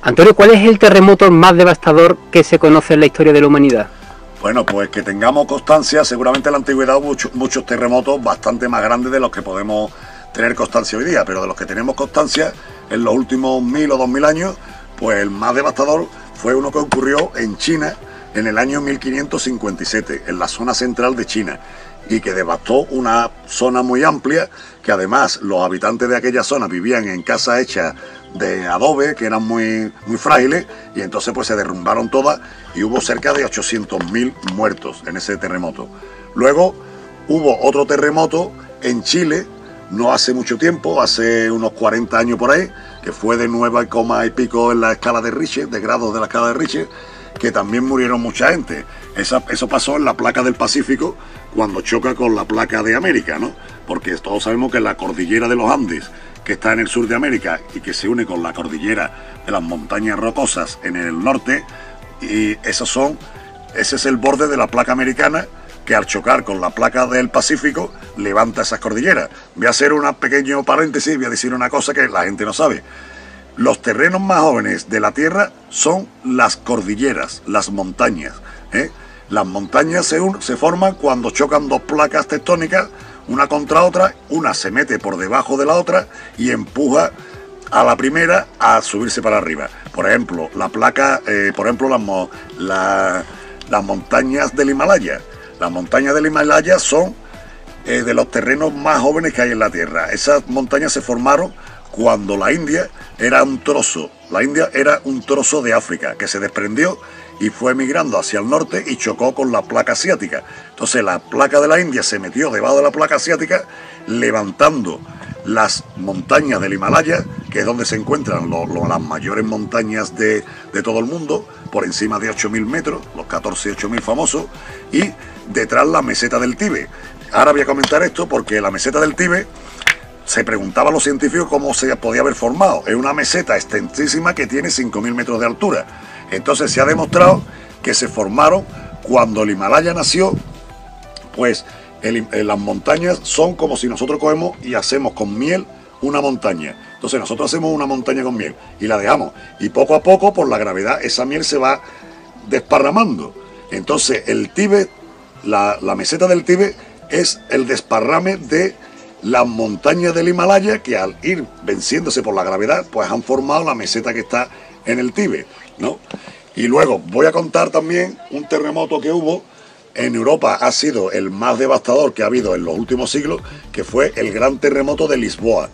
Antonio, ¿cuál es el terremoto más devastador que se conoce en la historia de la humanidad? Bueno, pues que tengamos constancia, seguramente en la antigüedad hubo muchos terremotos bastante más grandes de los que podemos tener constancia hoy día, pero de los que tenemos constancia en los últimos 1000 o 2000 años, pues el más devastador fue uno que ocurrió en China en el año 1557, en la zona central de China, y que devastó una zona muy amplia, que además los habitantes de aquella zona vivían en casas hechas de adobe, que eran muy frágiles, y entonces pues se derrumbaron todas y hubo cerca de 800.000 muertos en ese terremoto. Luego hubo otro terremoto en Chile, no hace mucho tiempo, hace unos 40 años por ahí, que fue de 9, y pico en la escala de Richter, de grados de la escala de Richter, que también murieron mucha gente. Eso pasó en la placa del Pacífico, cuando choca con la placa de América, ¿no? Porque todos sabemos que la cordillera de los Andes, que está en el sur de América y que se une con la cordillera de las montañas rocosas en el norte, y ese es el borde de la placa americana, que al chocar con la placa del Pacífico levanta esas cordilleras. Voy a hacer un pequeño paréntesis, voy a decir una cosa que la gente no sabe. Los terrenos más jóvenes de la Tierra son las cordilleras, las montañas, ¿eh? Las montañas se forman cuando chocan dos placas tectónicas, una contra otra, una se mete por debajo de la otra y empuja a la primera a subirse para arriba. Por ejemplo, las montañas del Himalaya. Las montañas del Himalaya son de los terrenos más jóvenes que hay en la Tierra. Esas montañas se formaron cuando la India era un trozo de África que se desprendió y fue migrando hacia el norte y chocó con la placa asiática. Entonces la placa de la India se metió debajo de la placa asiática, levantando las montañas del Himalaya, que es donde se encuentran las mayores montañas de todo el mundo, por encima de 8.000 metros, los 14-8.000 famosos, y detrás la meseta del Tíbet. Ahora voy a comentar esto porque la meseta del Tíbet, se preguntaban los científicos cómo se podía haber formado. Es una meseta extensísima que tiene 5.000 metros de altura. Entonces se ha demostrado que se formaron cuando el Himalaya nació, pues las montañas son como si nosotros cogemos y hacemos con miel una montaña. Entonces nosotros hacemos una montaña con miel y la dejamos. Y poco a poco, por la gravedad, esa miel se va desparramando. Entonces el Tíbet, la meseta del Tíbet, es el desparrame de las montañas del Himalaya, que al ir venciéndose por la gravedad, pues han formado la meseta que está en el Tíbet, ¿no? Y luego voy a contar también un terremoto que hubo en Europa, ha sido el más devastador que ha habido en los últimos siglos, que fue el gran terremoto de Lisboa,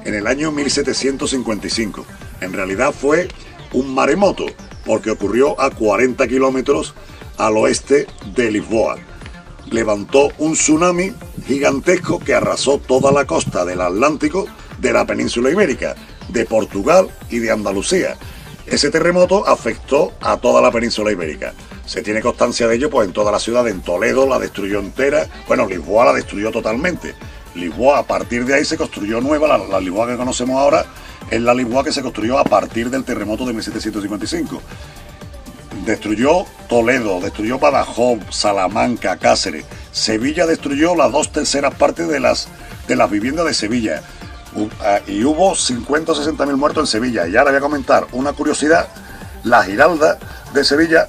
en el año 1755. En realidad fue un maremoto, porque ocurrió a 40 kilómetros al oeste de Lisboa. Levantó un tsunami gigantesco que arrasó toda la costa del Atlántico, de la península ibérica, de Portugal y de Andalucía. Ese terremoto afectó a toda la península ibérica. Se tiene constancia de ello pues en toda la ciudad. En Toledo la destruyó entera. Bueno, Lisboa la destruyó totalmente. Lisboa, a partir de ahí se construyó nueva. La Lisboa que conocemos ahora es la Lisboa que se construyó a partir del terremoto de 1755. Destruyó Toledo, destruyó Badajoz, Salamanca, Cáceres. Sevilla destruyó las 2/3 partes de las viviendas de Sevilla. Y hubo 50 o 60.000 muertos en Sevilla. Y ahora voy a comentar una curiosidad. La Giralda de Sevilla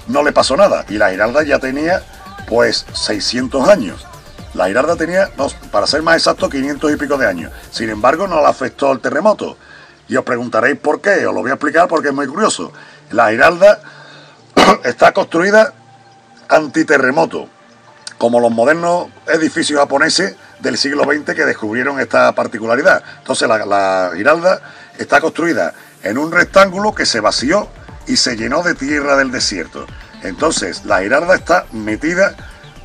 no le pasó nada. Y la Giralda ya tenía pues 600 años. La Giralda tenía, para ser más exacto, 500 y pico de años. Sin embargo, no le afectó el terremoto. Y os preguntaréis por qué. Os lo voy a explicar porque es muy curioso. La Giralda está construida antiterremoto, como los modernos edificios japoneses del siglo XX que descubrieron esta particularidad. Entonces la Giralda está construida en un rectángulo que se vació y se llenó de tierra del desierto. Entonces la Giralda está metida,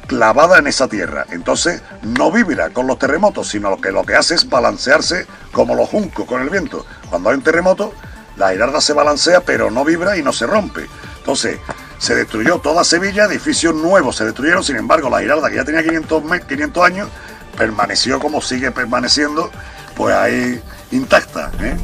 clavada en esa tierra. Entonces no vibra con los terremotos, sino que lo que hace es balancearse como los juncos con el viento. Cuando hay un terremoto, la Giralda se balancea, pero no vibra y no se rompe. Entonces, se destruyó toda Sevilla, edificios nuevos se destruyeron. Sin embargo, la Giralda, que ya tenía 500 años, permaneció como sigue permaneciendo, pues ahí intacta, ¿eh?